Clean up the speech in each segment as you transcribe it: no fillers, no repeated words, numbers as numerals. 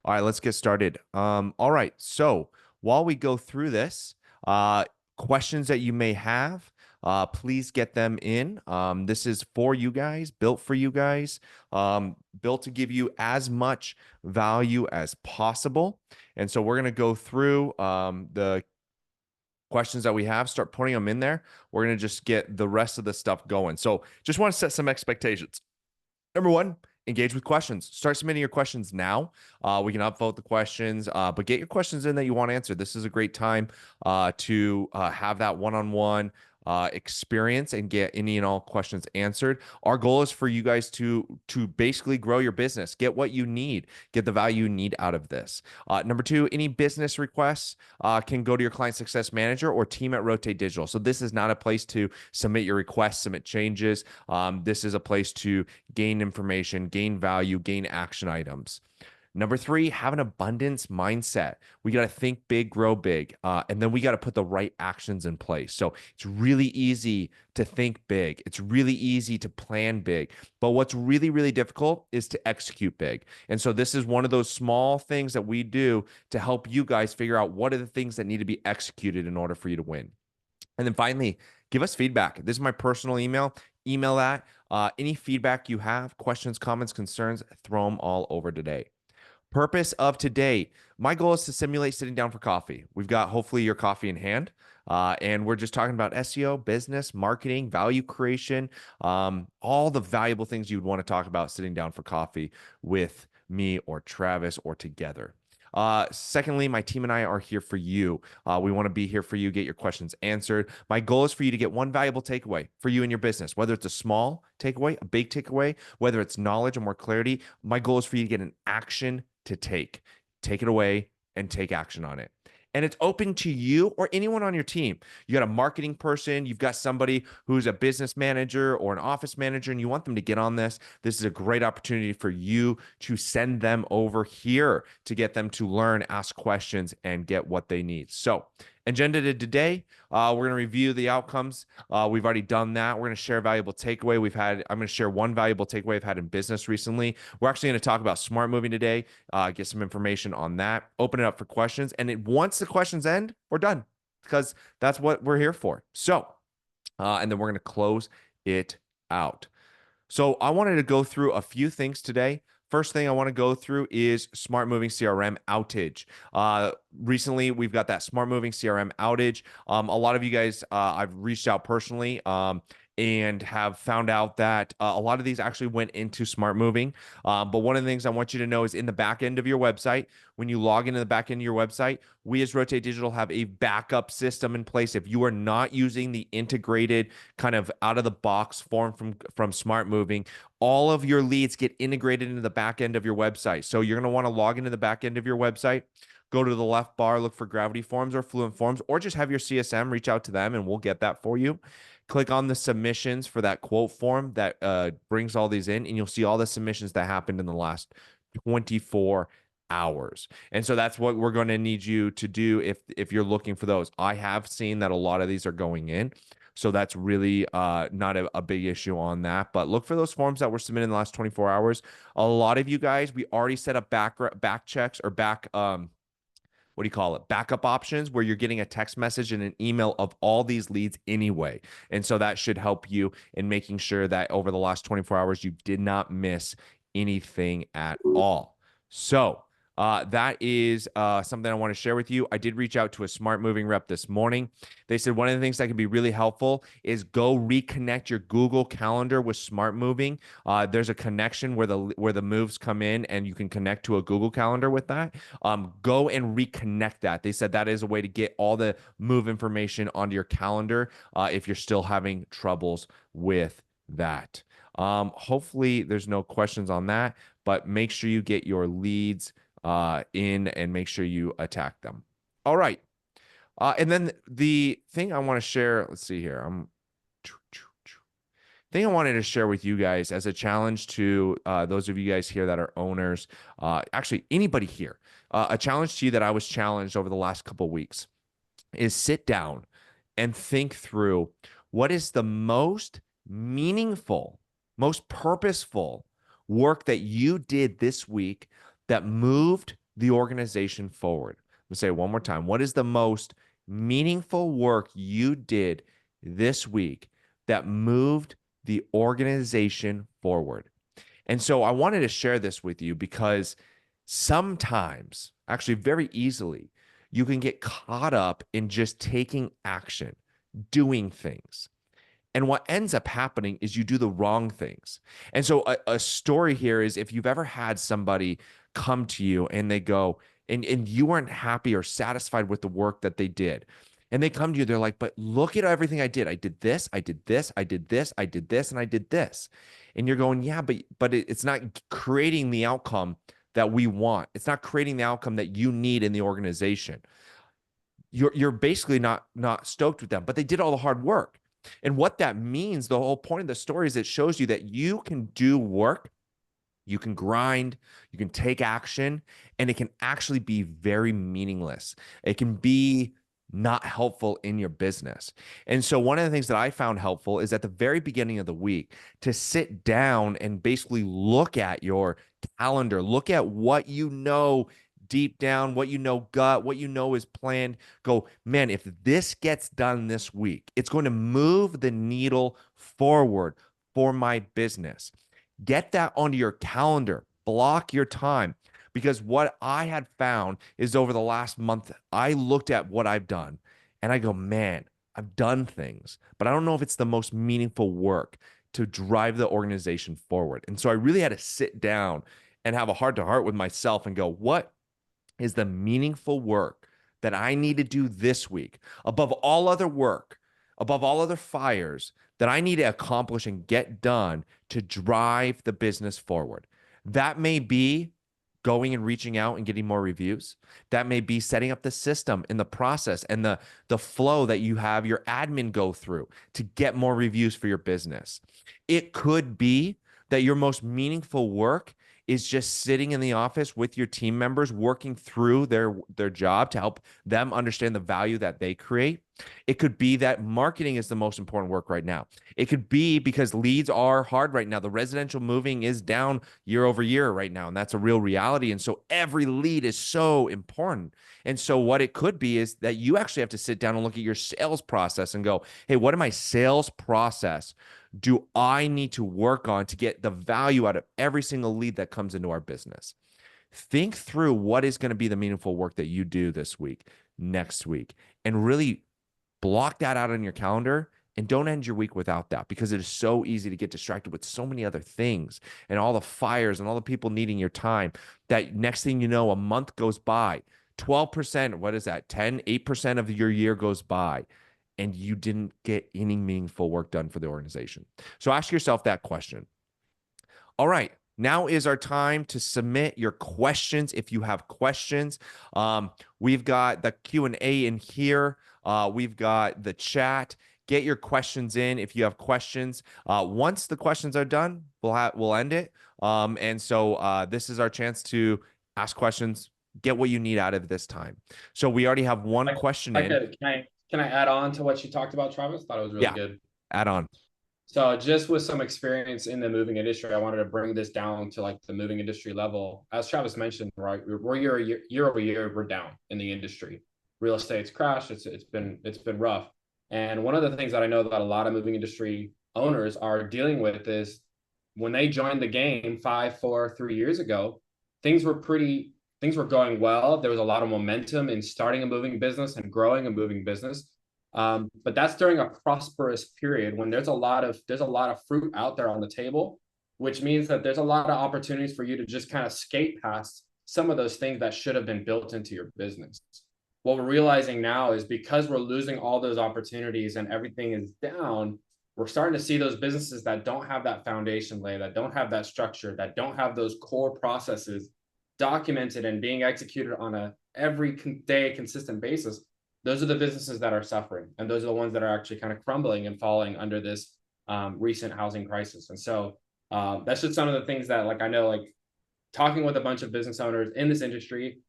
All right, let's get started. All right. So while we go through this, uh, questions that you may have, please get them in. This is for you guys, built for you guys, built to give you as much value as possible. And so we're going to go through the questions that we have, start putting them in there. We're going to just get the rest of the stuff going. So just want to set some expectations. Number one, engage with questions. Start submitting your questions now. We can upvote the questions, but get your questions in that you want answered. This is a great time to have that one-on-one experience and get any and all questions answered. Our goal is for you guys to basically grow your business, get what you need, get the value you need out of this. Number two, any business requests can go to your client success manager or team at Rotate Digital. So this is not a place to submit your requests, submit changes. This is a place to gain information, gain value, gain action items. Number three, have an abundance mindset. We got to think big, grow big, and then we got to put the right actions in place. So it's really easy to think big. It's really easy to plan big. But what's really, really difficult is to execute big. And so this is one of those small things that we do to help you guys figure out what are the things that need to be executed in order for you to win. And then finally, give us feedback. This is my personal email. Email that. Any feedback you have, questions, comments, concerns, throw them all over today. Purpose of today. My goal is to simulate sitting down for coffee. We've got hopefully your coffee in hand. And we're just talking about SEO, business, marketing, value creation, all the valuable things you'd want to talk about sitting down for coffee with me or Travis or together. Secondly, my team and I are here for you. We want to be here for you, get your questions answered. My goal is for you to get one valuable takeaway for you and your business, whether it's a small takeaway, a big takeaway, whether it's knowledge or more clarity. My goal is for you to get an action to take it away and take action on it. And it's open to you or anyone on your team. You got a marketing person, you've got somebody who's a business manager or an office manager, and you want them to get on this. This is a great opportunity for you to send them over here to get them to learn, ask questions, and get what they need. So, agenda today, we're going to review the outcomes. We've already done that. We're going to share a valuable takeaway I'm going to share one valuable takeaway I've had in business recently. We're actually going to talk about smart moving today, get some information on that, open it up for questions. And once the questions end, we're done because that's what we're here for. So, and then we're going to close it out. So I wanted to go through a few things today. First thing I want to go through is Smart Moving CRM outage. Recently, we've got that Smart Moving CRM outage. A lot of you guys, I've reached out personally and have found out that a lot of these actually went into Smart Moving. But one of the things I want you to know is in the back end of your website, when you log into the back end of your website, we as Rotate Digital have a backup system in place. If you are not using the integrated kind of out of the box form from Smart Moving, all of your leads get integrated into the back end of your website. So you're going to want to log into the back end of your website, go to the left bar, look for Gravity Forms or Fluent Forms, or just have your CSM reach out to them and we'll get that for you. Click on the submissions for that quote form that brings all these in, and you'll see all the submissions that happened in the last 24 hours. And so that's what we're going to need you to do if you're looking for those. I have seen that a lot of these are going in. So that's really not a big issue on that. But look for those forms that were submitted in the last 24 hours. A lot of you guys, we already set up back checks or what do you call it? Backup options where you're getting a text message and an email of all these leads anyway. And so that should help you in making sure that over the last 24 hours, you did not miss anything at all. So that is something I want to share with you. I did reach out to a Smart Moving rep this morning. They said one of the things that can be really helpful is go reconnect your Google Calendar with Smart Moving. There's a connection where the moves come in, and you can connect to a Google Calendar with that. Go and reconnect that. They said that is a way to get all the move information onto your calendar if you're still having troubles with that. Hopefully, there's no questions on that, but make sure you get your leads in and make sure you attack them. All right. And then the thing I want to share, let's see here. Thing I wanted to share with you guys as a challenge to those of you guys here that are owners, actually anybody here, a challenge to you that I was challenged over the last couple of weeks is sit down and think through what is the most meaningful, most purposeful work that you did this week that moved the organization forward? I'm going to say it one more time. What is the most meaningful work you did this week that moved the organization forward? And so I wanted to share this with you because sometimes, actually very easily, you can get caught up in just taking action, doing things. And what ends up happening is you do the wrong things. And so a story here is if you've ever had somebody come to you and they go, and you weren't happy or satisfied with the work that they did. And they come to you, they're like, but look at everything I did. I did this, I did this, I did this, I did this, and I did this. And you're going, yeah, but it's not creating the outcome that we want. It's not creating the outcome that you need in the organization. You're basically not stoked with them, but they did all the hard work. And what that means, the whole point of the story is it shows you that you can do work, you can grind, you can take action, and it can actually be very meaningless. It can be not helpful in your business. And so one of the things that I found helpful is at the very beginning of the week to sit down and basically look at your calendar, look at what you know deep down, what you know gut, what you know is planned. Go, man, if this gets done this week, it's going to move the needle forward for my business. Get that onto your calendar, block your time. Because what I had found is over the last month, I looked at what I've done and I go, man, I've done things, but I don't know if it's the most meaningful work to drive the organization forward. And so I really had to sit down and have a heart to heart with myself and go, what is the meaningful work that I need to do this week above all other work, above all other fires that I need to accomplish and get done to drive the business forward? That may be going and reaching out and getting more reviews. That may be setting up the system and the process and the flow that you have your admin go through to get more reviews for your business. It could be that your most meaningful work is just sitting in the office with your team members, working through their job to help them understand the value that they create. It could be that marketing is the most important work right now. It could be because leads are hard right now. The residential moving is down year over year right now, and that's a real reality. And so every lead is so important. And so what it could be is that you actually have to sit down and look at your sales process and go, hey, what in my sales process do I need to work on to get the value out of every single lead that comes into our business? Think through what is going to be the meaningful work that you do this week, next week, and really block that out on your calendar and don't end your week without that, because it is so easy to get distracted with so many other things and all the fires and all the people needing your time that next thing you know, a month goes by, 12%, what is that? 10, 8% of your year goes by and you didn't get any meaningful work done for the organization. So ask yourself that question. All right. Now is our time to submit your questions. If you have questions, we've got the Q&A in here. We've got the chat. Get your questions in if you have questions. Once the questions are done, we'll end it. And so this is our chance to ask questions, get what you need out of this time. So we already have one question in. Can I add on to what you talked about, Travis? Thought it was really good. Add on. So just with some experience in the moving industry, I wanted to bring this down to like the moving industry level. As Travis mentioned, right, we're year over year, we're down in the industry. Real estate's crashed. It's been rough. And one of the things that I know that a lot of moving industry owners are dealing with is when they joined the game 5, 4, 3 years ago, things were going well. There was a lot of momentum in starting a moving business and growing a moving business. But that's during a prosperous period when there's a lot of fruit out there on the table, which means that there's a lot of opportunities for you to just kind of skate past some of those things that should have been built into your business. What we're realizing now is because we're losing all those opportunities and everything is down, we're starting to see those businesses that don't have that foundation layer, that don't have that structure, that don't have those core processes documented and being executed on a every day consistent basis. Those are the businesses that are suffering, and those are the ones that are actually kind of crumbling and falling under this recent housing crisis. And so that's just some of the things that, like, I know, like talking with a bunch of business owners in this industry,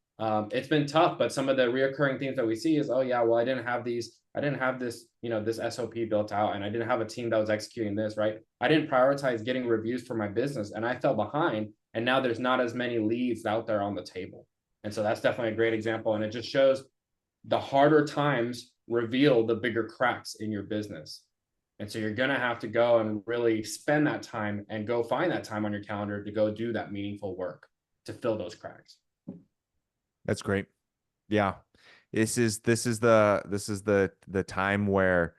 it's been tough. But some of the reoccurring themes that we see is, oh yeah, well, I didn't have this, this SOP built out, and I didn't have a team that was executing this, right? I didn't prioritize getting reviews for my business, and I fell behind. And now there's not as many leads out there on the table. And so that's definitely a great example. And it just shows the harder times reveal the bigger cracks in your business. And so you're going to have to go and really spend that time and go find that time on your calendar to go do that meaningful work to fill those cracks. That's great. Yeah. This is the time where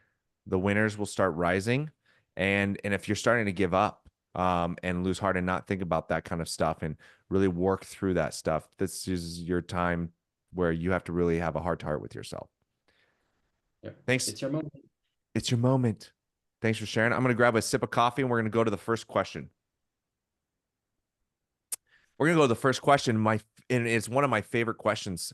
the winners will start rising. And if you're starting to give up and lose heart and not think about that kind of stuff and really work through that stuff, this is your time where you have to really have a heart to heart with yourself. Yeah. Thanks. It's your moment. It's your moment. Thanks for sharing. I'm going to grab a sip of coffee and we're going to go to the first question. We're going to go to the first question. And it's one of my favorite questions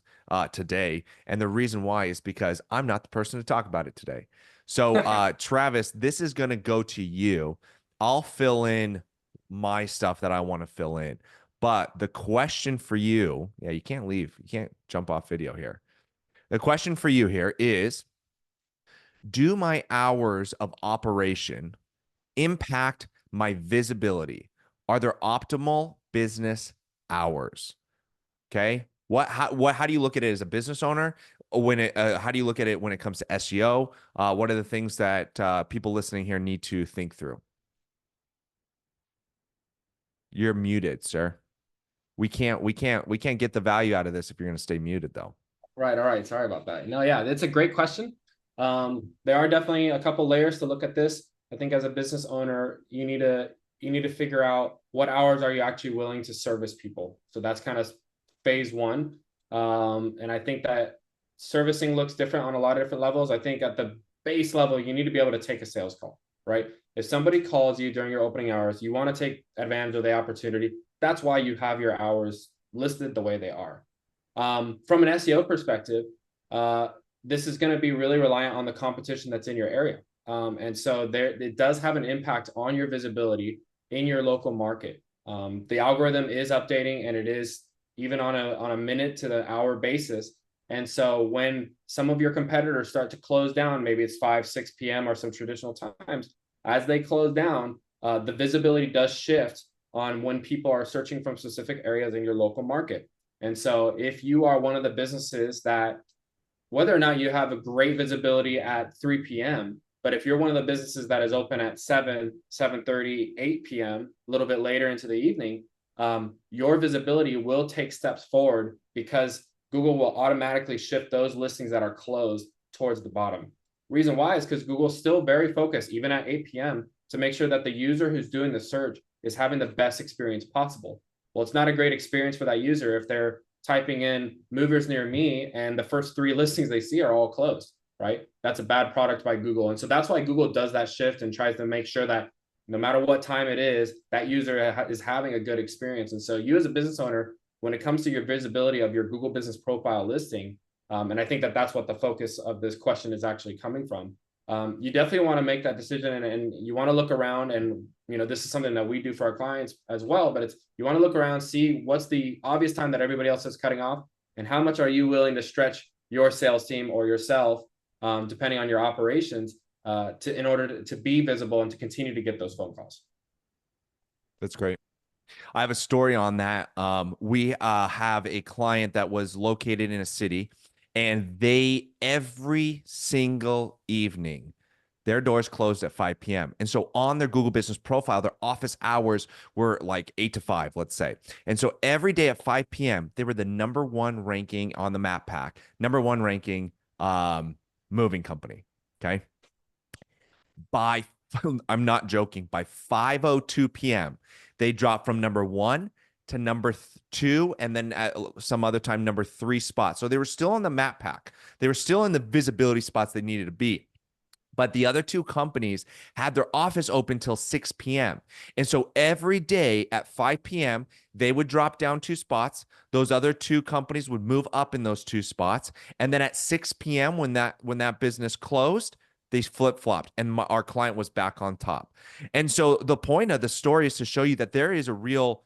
today. And the reason why is because I'm not the person to talk about it today. So, Travis, this is going to go to you. I'll fill in my stuff that I want to fill in. But the question for you, yeah, you can't leave. You can't jump off video here. The question for you here is, do my hours of operation impact my visibility? Are there optimal business hours? Okay. How do you look at it as a business owner? How do you look at it when it comes to SEO? What are the things that people listening here need to think through? You're muted, sir. We can't get the value out of this if you're going to stay muted though. Right. All right. Sorry about that. No, yeah, it's a great question. There are definitely a couple layers to look at this. I think as a business owner, you need to figure out what hours are you actually willing to service people. So that's kind of phase one. And I think that servicing looks different on a lot of different levels. I think at the base level, you need to be able to take a sales call, right? If somebody calls you during your opening hours, you want to take advantage of the opportunity. That's why you have your hours listed the way they are. From an SEO perspective, this is going to be really reliant on the competition that's in your area. And so it does have an impact on your visibility in your local market. The algorithm is updating, and it is even on a minute to the hour basis. And so when some of your competitors start to close down, maybe it's 5, 6 p.m. or some traditional times, as they close down, the visibility does shift on when people are searching from specific areas in your local market. And so if you are one of the businesses that, whether or not you have a great visibility at 3 p.m., but if you're one of the businesses that is open at 7, 7:30, 8 p.m., a little bit later into the evening, your visibility will take steps forward because Google will automatically shift those listings that are closed towards the bottom. Reason why is because Google's still very focused, even at 8 p.m., to make sure that the user who's doing the search is having the best experience possible. Well, it's not a great experience for that user if they're typing in movers near me and the first 3 listings they see are all closed, right? That's a bad product by Google. And so that's why Google does that shift and tries to make sure that no matter what time it is, that user is having a good experience. And so you as a business owner, when it comes to your visibility of your Google Business Profile listing, and I think that that's what the focus of this question is actually coming from. You definitely want to make that decision, and you want to look around, and this is something that we do for our clients as well, but you want to look around, see what's the obvious time that everybody else is cutting off, and how much are you willing to stretch your sales team or yourself, depending on your operations, in order to be visible and to continue to get those phone calls. That's great. I have a story on that. We have a client that was located in a city, and they every single evening, their doors closed at 5 p.m. And so on their Google Business Profile, their office hours were like 8 to 5, let's say. And so every day at 5 p.m., they were the #1 ranking on the map pack, #1 ranking moving company. Okay. By I'm not joking, by 5:02 p.m., they dropped from #1 to #2, and then at some other time #3 spot. So they were still on the map pack. They were still in the visibility spots they needed to be. But the other 2 companies had their office open till 6 p.m. And so every day at 5 p.m., they would drop down 2 spots. Those other 2 companies would move up in those 2 spots. And then at 6 p.m., when that business closed, they flip-flopped, and our client was back on top. And so the point of the story is to show you that there is a real,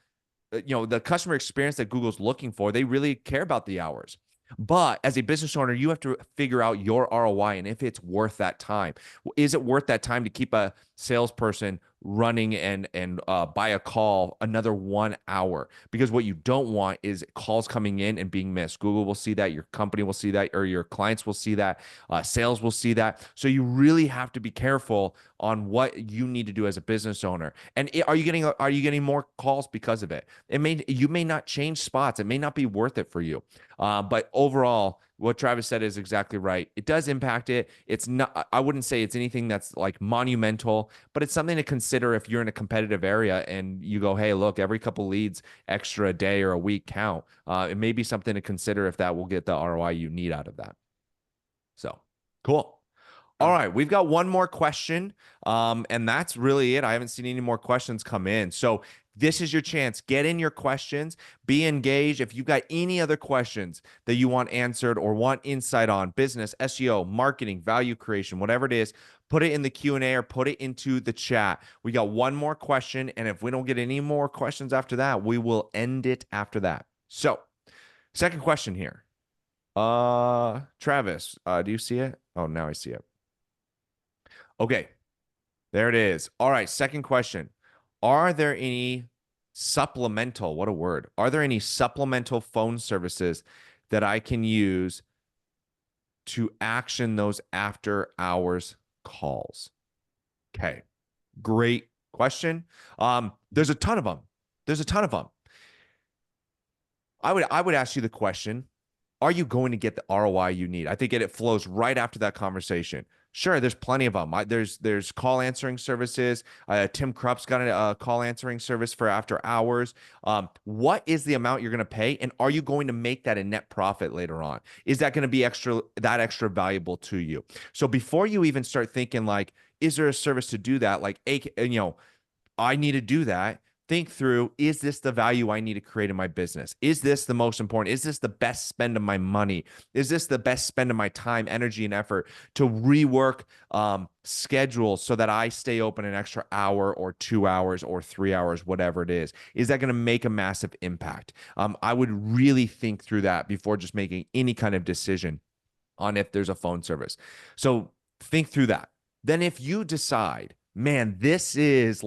the customer experience that Google's looking for. They really care about the hours. But as a business owner, you have to figure out your ROI and if it's worth that time. Is it worth that time to keep a salesperson running and by a call another 1 hour, because what you don't want is calls coming in and being missed. Google will see that, your company will see that, or your clients will see that, sales will see that. So you really have to be careful on what you need to do as a business owner. And are you getting more calls because of it? You may not change spots. It may not be worth it for you. But overall, what Travis said is exactly right. It does impact it. It's not, I wouldn't say it's anything that's like monumental, but it's something to consider if you're in a competitive area and you go, hey, look, every couple leads extra a day or a week count. It may be something to consider if that will get the ROI you need out of that. So cool. All right, we've got one more question, and that's really it. I haven't seen any more questions come in. So this is your chance. Get in your questions. Be engaged. If you've got any other questions that you want answered or want insight on business, SEO, marketing, value creation, whatever it is, put it in the Q&A or put it into the chat. We got one more question, and if we don't get any more questions after that, we will end it after that. So, second question here. Travis, do you see it? Oh, now I see it. Okay, there it is. All right, second question. Are there any supplemental, what a word, are there any supplemental phone services that I can use to action those after hours calls? Okay, great question. There's a ton of them. There's a ton of them. I would ask you the question, are you going to get the ROI you need? I think it flows right after that conversation. Sure, there's plenty of them. There's call answering services. Tim Krupp's got a call answering service for after hours. What is the amount you're going to pay, and are you going to make that a net profit later on? Is that going to be extra valuable to you? So before you even start thinking like, is there a service to do that? Like, I need to do that. Think through, is this the value I need to create in my business? Is this the most important? Is this the best spend of my money? Is this the best spend of my time, energy, and effort to rework schedules so that I stay open an extra hour or 2 hours or 3 hours, whatever it is? Is that going to make a massive impact? I would really think through that before just making any kind of decision on if there's a phone service. So think through that. Then if you decide, man, this is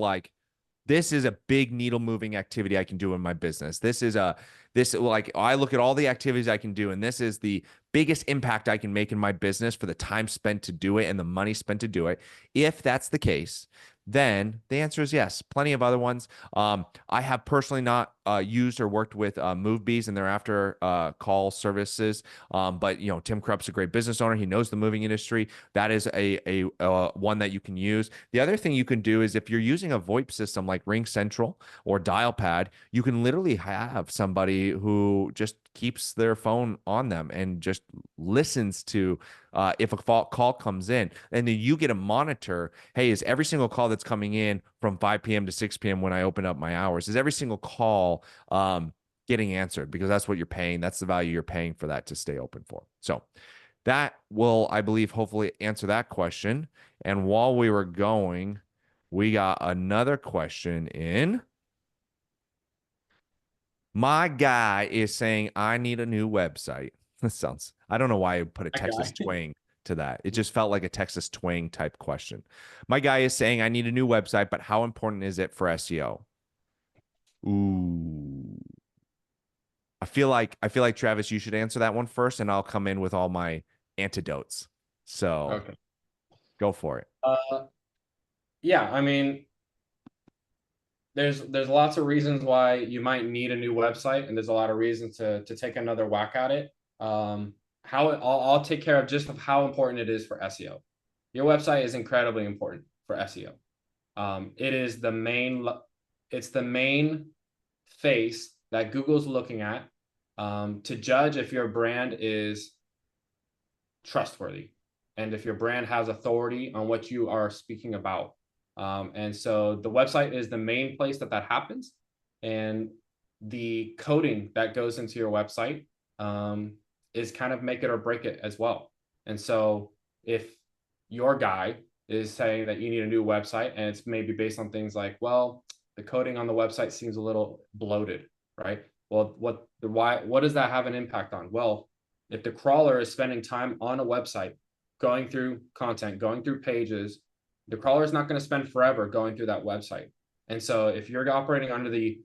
a big needle moving activity I can do in my business. I look at all the activities I can do, and this is the biggest impact I can make in my business for the time spent to do it and the money spent to do it. If that's the case, then the answer is yes. Plenty of other ones. I have personally not used or worked with MoveBees and their after call services, but Tim Krupp's a great business owner. He knows the moving industry. That is a one that you can use. The other thing you can do is if you're using a VoIP system like Ring Central or Dialpad, you can literally have somebody who just keeps their phone on them and just listens to if a call comes in, and then you get a monitor. Hey, is every single call that's coming in from 5 p.m. to 6 p.m. when I open up my hours, is every single call getting answered? Because that's what you're paying. That's the value you're paying for that to stay open for. So that will, I believe, hopefully answer that question. And while we were going, we got another question in. My guy is saying, I need a new website. That sounds, I don't know why I put a Texas twang to that. It just felt like a Texas twang type question. My guy is saying, I need a new website, but how important is it for SEO? Ooh. I feel like Travis, you should answer that one first, and I'll come in with all my antidotes. So Okay. go for it. Yeah, I mean, there's lots of reasons why you might need a new website, and there's a lot of reasons to take another whack at it. I'll take care of just of how important it is for SEO. Your website is incredibly important for SEO. It's the main face that Google's looking at to judge if your brand is trustworthy and if your brand has authority on what you are speaking about. And so the website is the main place that happens, and the coding that goes into your website is kind of make it or break it as well. And so if your guy is saying that you need a new website, and it's maybe based on things like, well, the coding on the website seems a little bloated, right? Well, what does that have an impact on? Well, if the crawler is spending time on a website, going through content, going through pages, The crawler is not going to spend forever going through that website. And so if you're operating under the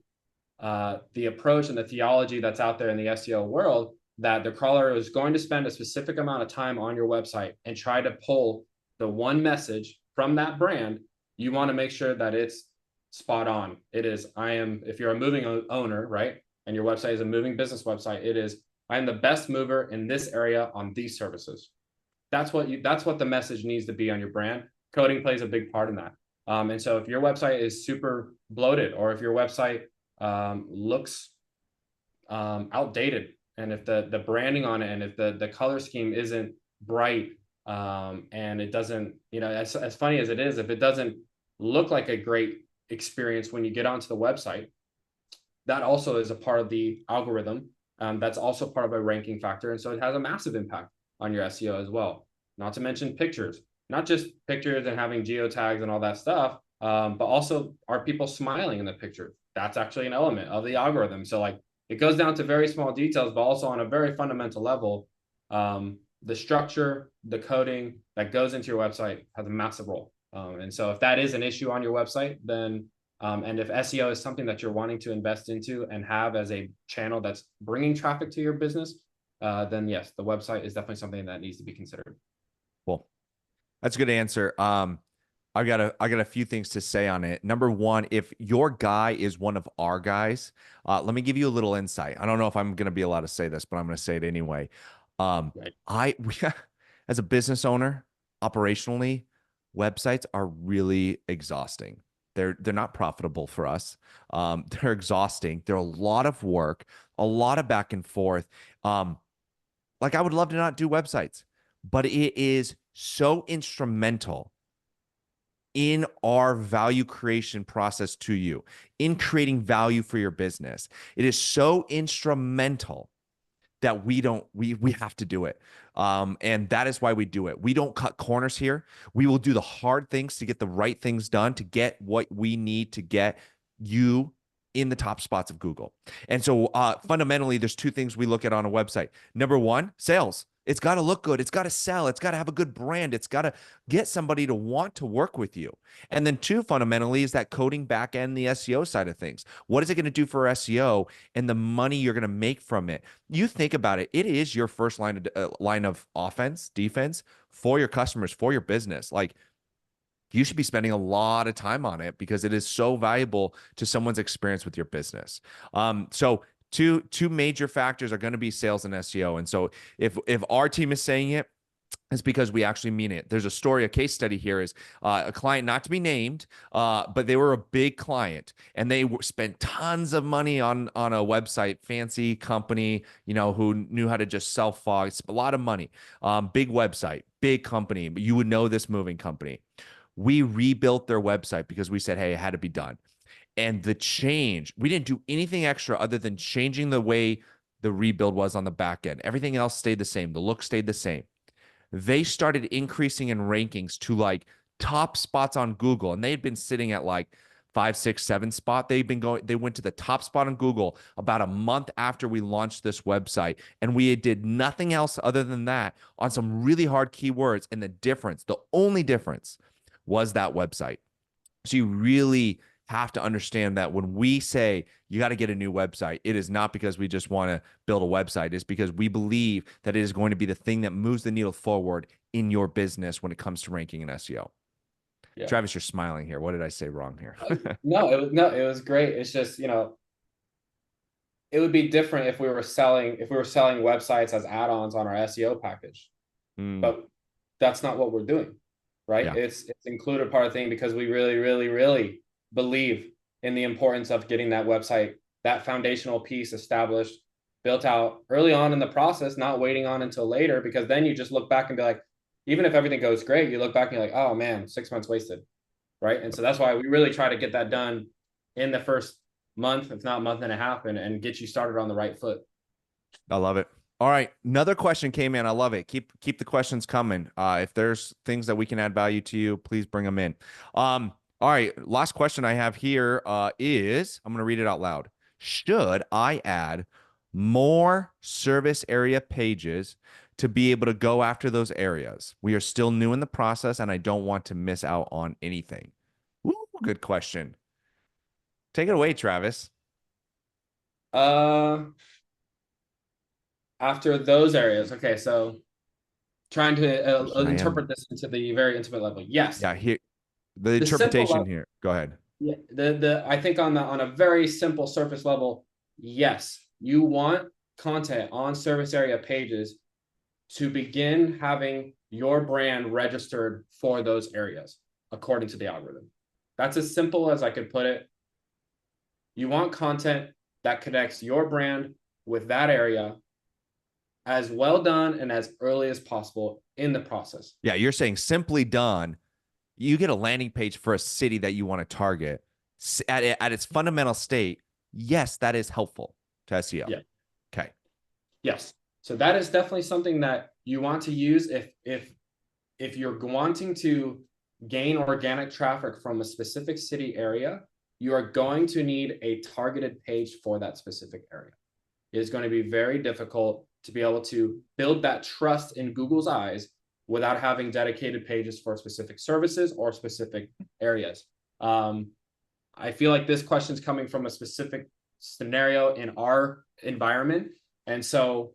approach and the theology that's out there in the SEO world, that the crawler is going to spend a specific amount of time on your website and try to pull the one message from that brand, you want to make sure that it's spot on. It is, if you're a moving owner, right? And your website is a moving business website, it is, I am the best mover in this area on these services. That's what the message needs to be on your brand. Coding plays a big part in that. And so if your website is super bloated, or if your website looks outdated, and if the branding on it and if the color scheme isn't bright, and it doesn't, as funny as it is, if it doesn't look like a great experience when you get onto the website, that also is a part of the algorithm. That's also part of a ranking factor. And so it has a massive impact on your SEO as well. Not to mention pictures, not just pictures and having geotags and all that stuff, but also, are people smiling in the picture? That's actually an element of the algorithm. So like, it goes down to very small details, but also on a very fundamental level, the structure, the coding that goes into your website has a massive role. And so if that is an issue on your website, then and if SEO is something that you're wanting to invest into and have as a channel that's bringing traffic to your business, then yes, the website is definitely something that needs to be considered. Well, that's a good answer. I got a few things to say on it. Number one, if your guy is one of our guys, let me give you a little insight. I don't know if I'm going to be allowed to say this, but I'm going to say it anyway. Right. As a business owner, operationally, websites are really exhausting. They're not profitable for us. They're exhausting. They're a lot of work, a lot of back and forth. Like I would love to not do websites, but it is so instrumental in our value creation process to you, in creating value for your business. It is so instrumental that we have to do it. And that is why we do it. We don't cut corners here. We will do the hard things to get the right things done, to get what we need to get you in the top spots of Google. And so fundamentally, there's two things we look at on a website. Number one, sales. It's got to look good. It's got to sell. It's got to have a good brand. It's got to get somebody to want to work with you. And then two, fundamentally, is that coding back end, the SEO side of things. What is it going to do for SEO and the money you're going to make from it? You think about it. It is your first line of offense, defense for your customers, for your business. Like, you should be spending a lot of time on it because it is so valuable to someone's experience with your business. So two major factors are going to be sales and SEO. And so if our team is saying it, it's because we actually mean it. There's a story, a case study here is a client not to be named, but they were a big client and they spent tons of money on a website, fancy company, who knew how to just sell fog. It's a lot of money, big website, big company. But you would know this moving company. We rebuilt their website because we said, hey, it had to be done. And the change, we didn't do anything extra other than changing the way the rebuild was on the back end. Everything else stayed the same. The look stayed the same. They started increasing in rankings to like top spots on Google. And they had been sitting at like 5, 6, 7 spot. They went to the top spot on Google about a month after we launched this website. And we did nothing else other than that on some really hard keywords. And the only difference was that website. So you really have to understand that when we say you got to get a new website, it is not because we just want to build a website. It's because we believe that it is going to be the thing that moves the needle forward in your business when it comes to ranking and SEO. Yeah. Travis, you're smiling here. What did I say wrong here? No, it was great. It's just, it would be different if we were selling websites as add-ons on our SEO package. But that's not what we're doing, right? Yeah. It's included part of the thing because we really, really, really believe in the importance of getting that website, that foundational piece established, built out early on in the process, not waiting on until later, because then you just look back and be like, even if everything goes great, you look back and you're like, oh man, 6 months wasted, right? And so that's why we really try to get that done in the first month, if not month and a half, and get you started on the right foot. I love it. All right. Another question came in. I love it. Keep the questions coming. If there's things that we can add value to you, please bring them in. All right. Last question I have here is, I'm going to read it out loud. Should I add more service area pages to be able to go after those areas? We are still new in the process, and I don't want to miss out on anything. Ooh, good question. Take it away, Travis. Uh, After those areas, okay, so trying to I am, interpret this into the very intimate level. Yes, yeah, here, the the simple interpretation level. here. Go ahead. Yeah, the I think on a very simple surface level, yes, you want content on service area pages to begin having your brand registered for those areas according to the algorithm. That's as simple as I could put it. You want content that connects your brand with that area as well done and as early as possible in the process. Yeah, you're saying simply done, you get a landing page for a city that you want to target at its fundamental state. Yes, that is helpful to SEO. Yeah. Okay. Yes. So that is definitely something that you want to use if you're wanting to gain organic traffic from a specific city area, you are going to need a targeted page for that specific area. It is going to be very difficult to be able to build that trust in Google's eyes without having dedicated pages for specific services or specific areas. I feel like this question is coming from a specific scenario in our environment. And so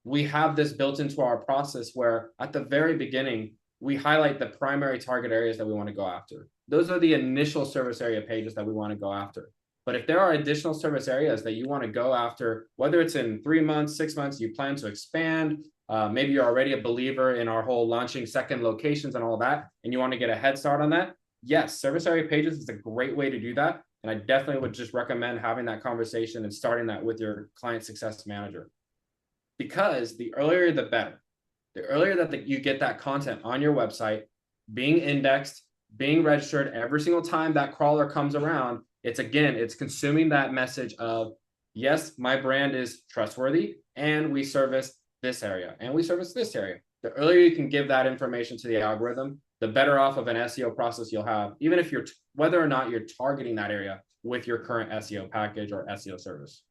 we have this built into our process where at the very beginning, we highlight the primary target areas that we want to go after. Those are the initial service area pages that we want to go after. But if there are additional service areas that you want to go after, whether it's in 3 months, 6 months, you plan to expand, maybe you're already a believer in our whole launching second locations and all that, and you want to get a head start on that, yes, service area pages is a great way to do that. And I definitely would just recommend having that conversation and starting that with your client success manager. Because the earlier, the better. The earlier that you get that content on your website, being indexed, being registered every single time that crawler comes around, it's consuming that message of, yes, my brand is trustworthy and we service this area and we service this area. The earlier you can give that information to the algorithm, the better off of an SEO process you'll have, even if whether or not you're targeting that area with your current SEO package or SEO service.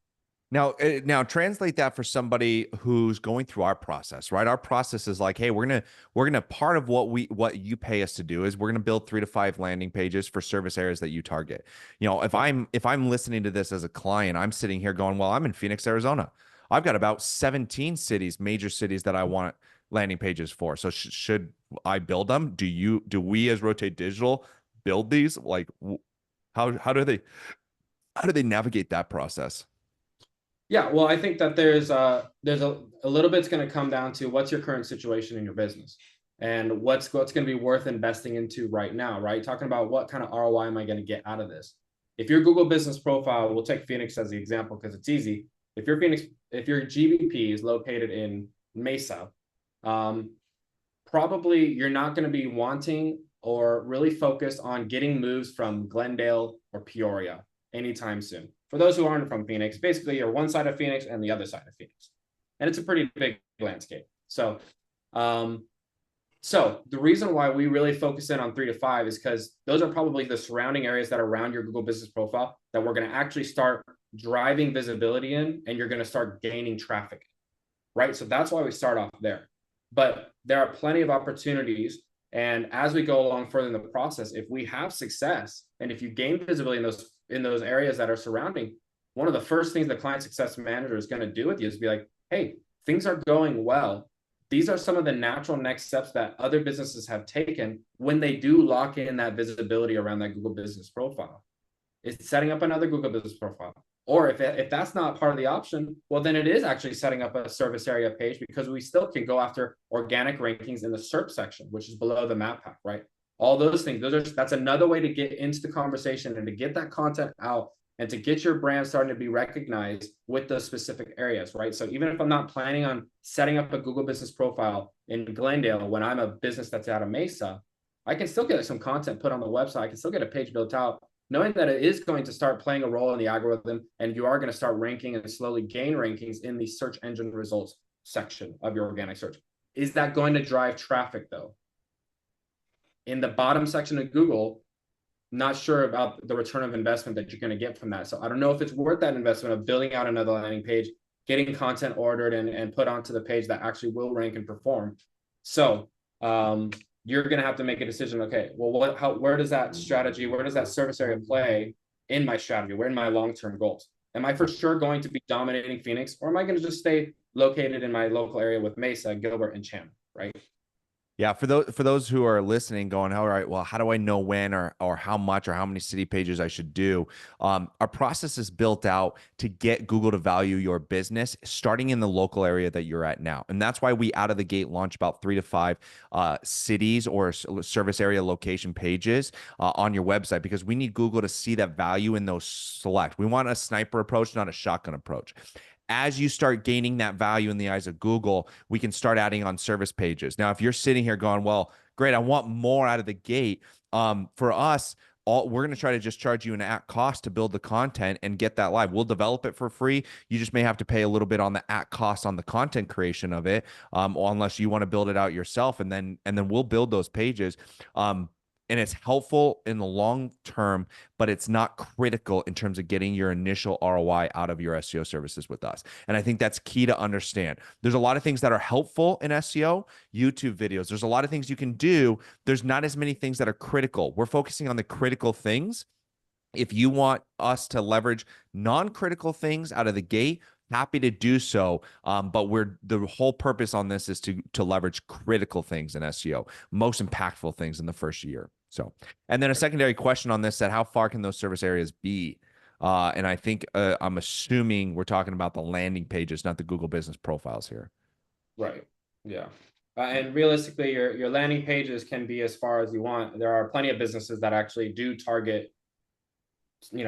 Now translate that for somebody who's going through our process, right? Our process is like, hey, we're gonna part of what you pay us to do is we're gonna build 3 to 5 landing pages for service areas that you target. If I'm listening to this as a client, I'm sitting here going, well, I'm in Phoenix, Arizona. I've got about 17 cities, major cities that I want landing pages for. So should I build them? Do we as Rotate Digital build these? Like, how do they navigate that process? Yeah, well, I think that there's a little bit's going to come down to what's your current situation in your business and what's going to be worth investing into right now, right? Talking about what kind of ROI am I going to get out of this? If your Google business profile, we'll take Phoenix as the example because it's easy. If your GBP is located in Mesa, probably you're not going to be wanting or really focused on getting moves from Glendale or Peoria anytime soon. For those who aren't from Phoenix, basically you're one side of Phoenix and the other side of Phoenix. And it's a pretty big landscape. So the reason why we really focus in on 3 to 5 is because those are probably the surrounding areas that are around your Google business profile that we're going to actually start driving visibility in, and you're going to start gaining traffic, right? So that's why we start off there. But there are plenty of opportunities. And as we go along further in the process, if we have success and if you gain visibility in those areas that are surrounding, one of the first things the client success manager is going to do with you is be like, hey, things are going well. These are some of the natural next steps that other businesses have taken when they do lock in that visibility around that Google business profile. It's setting up another Google business profile. Or if that's not part of the option, well, then it is actually setting up a service area page because we still can go after organic rankings in the SERP section, which is below the map pack, right? All those things, that's another way to get into the conversation and to get that content out and to get your brand starting to be recognized with those specific areas, right? So even if I'm not planning on setting up a Google business profile in Glendale when I'm a business that's out of Mesa, I can still get some content put on the website. I can still get a page built out, knowing that it is going to start playing a role in the algorithm and you are going to start ranking and slowly gain rankings in the search engine results section of your organic search. Is that going to drive traffic though? In the bottom section of Google, not sure about the return of investment that you're going to get from that. So I don't know if it's worth that investment of building out another landing page getting content ordered and put onto the page that actually will rank and perform. So you're going to have to make a decision. Okay, well, where does that strategy, where does that service area play in my strategy? Where in my long-term goals? Am I for sure going to be dominating Phoenix, or am I going to just stay located in my local area with Mesa, Gilbert, and Chandler, right? Yeah, for those who are listening, going, all right, well, how do I know when or how much or how many city pages I should do? Our process is built out to get Google to value your business, starting in the local area that you're at now, and that's why we out of the gate launch about 3 to 5 cities or service area location pages on your website, because we need Google to see that value in those select. We want a sniper approach, not a shotgun approach. As you start gaining that value in the eyes of Google, we can start adding on service pages. Now, if you're sitting here going, well, great, I want more out of the gate. For us, we're going to try to just charge you an at cost to build the content and get that live. We'll develop it for free. You just may have to pay a little bit on the at cost on the content creation of it, unless you want to build it out yourself, and then we'll build those pages. And it's helpful in the long term, but it's not critical in terms of getting your initial ROI out of your SEO services with us. And I think that's key to understand. There's a lot of things that are helpful in SEO, YouTube videos. There's a lot of things you can do. There's not as many things that are critical. We're focusing on the critical things. If you want us to leverage non-critical things out of the gate, happy to do so. But the whole purpose on this is to leverage critical things in SEO, most impactful things in the first year. So, and then a secondary question on this said, how far can those service areas be? And I think I'm assuming we're talking about the landing pages, not the Google business profiles here. Right. Yeah. And realistically, your landing pages can be as far as you want. There are plenty of businesses that actually do target,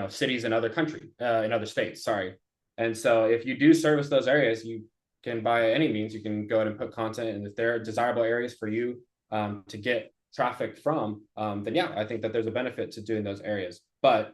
cities in other in other states. Sorry. And so if you do service those areas, you can, by any means, you can go ahead and put content. And if there are desirable areas for you to get traffic from, then yeah, I think that there's a benefit to doing those areas. But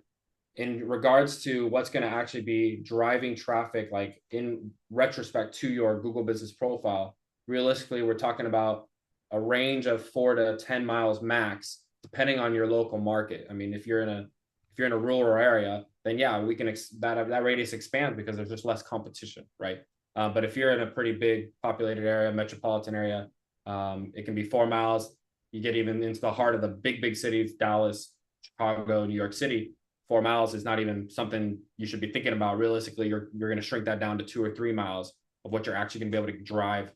in regards to what's going to actually be driving traffic, like in retrospect to your Google business profile, realistically, we're talking about a range of 4 to 10 miles max, depending on your local market. I mean, if you're in a rural area, then yeah, we can that radius expands because there's just less competition, right? But if you're in a pretty big populated area, metropolitan area, it can be 4 miles. You get even into the heart of the big cities, Dallas, Chicago, New York City. 4 miles is not even something you should be thinking about. Realistically, you're going to shrink that down to 2 or 3 miles of what you're actually going to be able to drive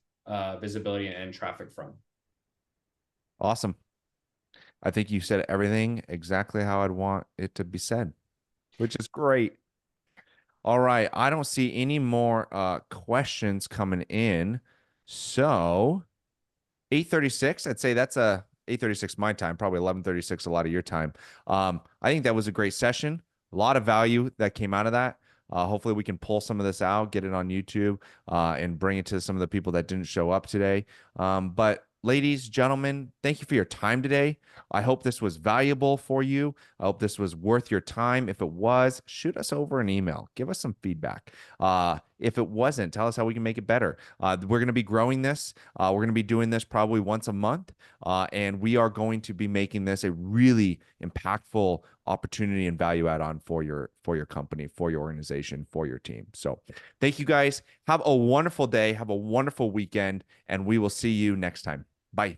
visibility and traffic from. Awesome. I think you said everything exactly how I'd want it to be said, which is great. All right. I don't see any more questions coming in. So 8:36, I'd say that's a 8:36 my time, probably 11:36 a lot of your time. I think that was a great session. A lot of value that came out of that. Hopefully we can pull some of this out, get it on YouTube, and bring it to some of the people that didn't show up today. But ladies, gentlemen, thank you for your time today. I hope this was valuable for you. I hope this was worth your time. If it was, shoot us over an email. Give us some feedback. If it wasn't, tell us how we can make it better. We're going to be growing this. We're going to be doing this probably once a month. And we are going to be making this a really impactful opportunity and value add on for your company, for your organization, for your team. So thank you guys. Have a wonderful day. Have a wonderful weekend. And we will see you next time. Bye.